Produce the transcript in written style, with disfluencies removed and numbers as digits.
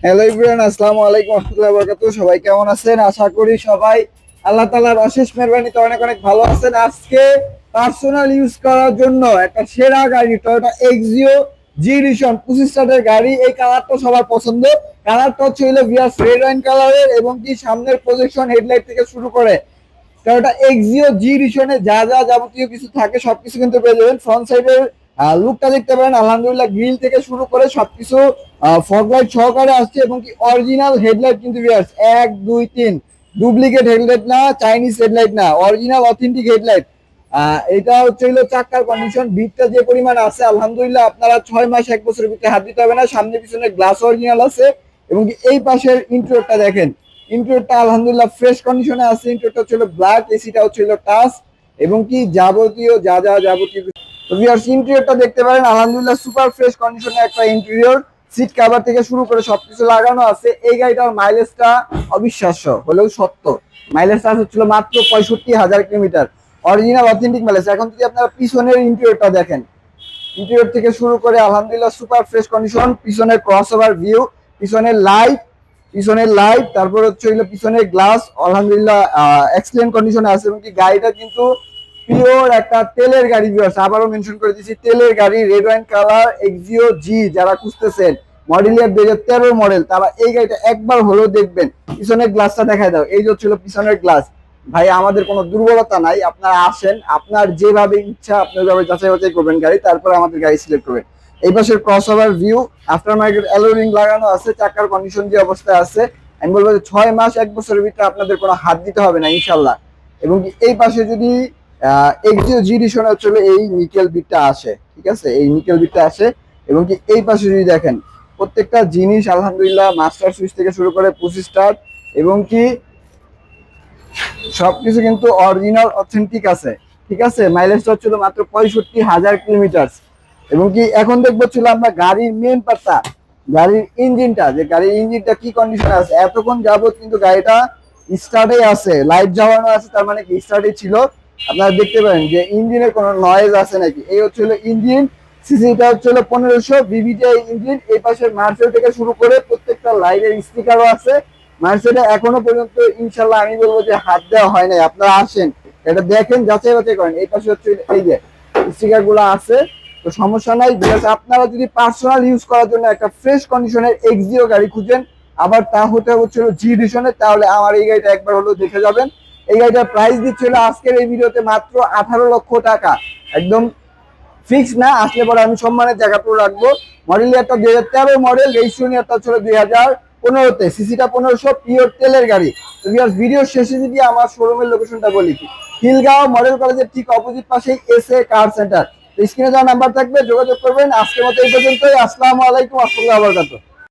Hello everyone, আসসালামু আলাইকুম ওয়া রাহমাতুল্লাহি ওয়া বারাকাতুহু। সবাই কেমন আছেন? আশা করি সবাই আল্লাহ তাআলার অশেষ মেহেরবানিতে অনেক অনেক ভালো আছেন। আজকে পার্সোনাল ইউজ করার জন্য একটা সেরা গাড়ি টয়োটা এক্সিও জি এডিশন 25 স্টারের গাড়ি। এই কালারটা সবার পছন্দ। কালারটা হচ্ছে হলো ভিয়াস রেড ওয়াইন কালারের এবং কি সামনের প্রজেকশন হেডলাইট থেকে শুরু করে টয়োটা এক্সিও জি এডিশনে যা যা যাবতীয় কিছু থাকে সবকিছু কিন্তু পেয়ে যাবেন। ফ্রন্ট সাইডের লুকটা দেখতে পারেন, আলহামদুলিল্লাহ গ্রিল থেকে শুরু করে সবকিছু ফগ লাইট সহকারে আসছে এবং কি অরিজিনাল হেডলাইট কিন্তু ভিউয়ার্স 1 2 3 ডুপ্লিকেট হেডলাইট না, চাইনিজ হেডলাইট না, অরিজিনাল অথেন্টিক হেডলাইট। এটা হচ্ছে হলো চাকার কন্ডিশন, বিটটা যে পরিমাণ আছে আলহামদুলিল্লাহ আপনারা 6 মাস 1 বছরের ভিতরে হাত দিতে হবে না। সামনে পিছনে গ্লাস অরিজিনাল আছে এবং কি এই পাশের ইন্টেরিয়রটা দেখেন, ইন্টেরিয়রটা আলহামদুলিল্লাহ ফ্রেশ কন্ডিশনে আছে। ইন্টেরিয়রটা হচ্ছে ব্ল্যাক, এসিটা হচ্ছে টাচ এবং কি যাবতীয় যা যা যাবতীয়। তো ভিউয়ার্স ইন্টেরিয়রটা দেখতে পারেন, আলহামদুলিল্লাহ সুপার ফ্রেশ কন্ডিশনে একটা ইন্টেরিয়র। সিট কভার থেকে শুরু করে সবকিছু লাগানো আছে। এই গাড়িটার মাইলেজটা অবিশ্বাস্য হলেও সত্য। মাইলেজটা হচ্ছিল মাত্র 65,000 কিলোমিটার, অরিজিনাল অথেন্টিক মাইলেজ। এখন যদি আপনারা পিছনের ইন্টেরিয়রটা দেখেন, ইন্টেরিয়র থেকে শুরু করে আলহামদুলিল্লাহ সুপার ফ্রেশ কন্ডিশন। পিছনের ক্রসওভার ভিউ, পিছনের লাইট, তারপর হচ্ছে পিছনের গ্লাস আলহামদুলিল্লাহ এক্সিলেন্ট কন্ডিশনে আছে এবং কি গাড়িটা কিন্তু পিওর একটা তেলের গাড়ি। ভিউয়ার্স আবারও মেনশন করে দিচ্ছি, তেলের গাড়ি, রেড ওয়াইন কালার এক্সিও জি। যারা খুঁজতেছেন মডেল ইয়ার 2013 মডেল, তারা এই গাড়িটা একবার হলেও দেখবেন। পিছনের গ্লাসটা দেখায় দাও, এই যে হচ্ছিল পিছনের গ্লাস। ভাই আমাদের কোনো দুর্বলতা নাই, আপনারা আসেন, আপনার যেভাবে ইচ্ছা আপনি ওইভাবে যাচাই বাছাই করবেন গাড়ি, তারপরে আমাদের গাড়ি সিলেক্ট করবেন। এই পাশের crossover view, after market alloy ring লাগানো আছে। চাকার কন্ডিশন যে অবস্থায় আছে, আমি বলবো যে 6 মাস 1 বছরের ভিতরে আপনাদের কোনো হাত দিতে হবে না ইনশাল্লাহ। এবং এই পাশে যদি এক্সিও জি এডিশনে হচ্ছে এই নিকেল বিটটা আসে, ঠিক আছে, এই নিকেল বিটটা আসে এবং কি এই পাশে যদি দেখেন প্রত্যেকটা জিনিস আলহামদুলিল্লাহ মাস্টার সুইচ থেকে শুরু করে পুশ স্টার্ট এবং কি সবকিছু কিন্তু অরিজিনাল অথেন্টিক আছে, ঠিক আছে। মাইলেজটা হচ্ছিল মাত্র 65,000 কিলোমিটার এবং কি এখন দেখবো ছিল আমরা গাড়ির মেন পার্টটা, গাড়ির ইঞ্জিনটা, যে গাড়ির ইঞ্জিনটা কি কন্ডিশনে আছে। এতক্ষণ যাবত কিন্তু গাড়িটা স্টার্টে আছে, লাইট জ্বালানো আছে, তার মানে কি স্টার্টে ছিল। আপনারা দেখতে পারেন যে ইঞ্জিনের কোনো নয়েজ আছে নাকি। এই হচ্ছে ইঞ্জিন, সিসিটা হচ্ছে 1500 বিবিটিআই ইঞ্জিন। এই পাশের মার্সেল থেকে শুরু করে প্রত্যেকটা লাইটের স্টিকারও আছে। মার্সেলে এখনো পর্যন্ত ইনশাল্লাহ আমি বলবো যে হাত দেওয়া হয় নাই। আপনারা আসেন, এটা দেখেন, যাচাই বাছাই করেন। এই পাশে হচ্ছে এই যে স্টিকার গুলো আছে, তো সমস্যা নাই। আপনারা যদি পার্সোনাল ইউজ করার জন্য একটা ফ্রেশ কন্ডিশনের এক্সিও গাড়ি খুঁজেন, আবার তা হতে হচ্ছিল জি এডিশনের, তাহলে আমার এই গাড়িটা একবার হলেও দেখে যাবেন। এই গাড়িটার প্রাইস দিচ্ছিল আজকের এই ভিডিওতে মাত্র 18 লক্ষ টাকা। একদম ফিক্স না, আসলে পরে আমি সম্মানের জায়গা পুরো রাখবো। মডেল ইয়ারটা 2013 মডেল, রেজিস্ট্রেশন ইয়ারটা হচ্ছে 2015-তে, সিসিটা 1500, পিওর তেলের গাড়ি। তো ভিডিও শেষে যদি আমার শোরুমের লোকেশনটা বলি, খিলগাঁও মডেল কলেজের ঠিক অপোজিট পাশেই এসএ কার সেন্টার। স্ক্রিনে যাওয়া নাম্বার থাকবে, যোগাযোগ করবেন। আজকের মতো এই পর্যন্তই। আসসালামু আলাইকুম ওয়া রাহমাতুল্লাহি ওয়া বারাকাতুহু।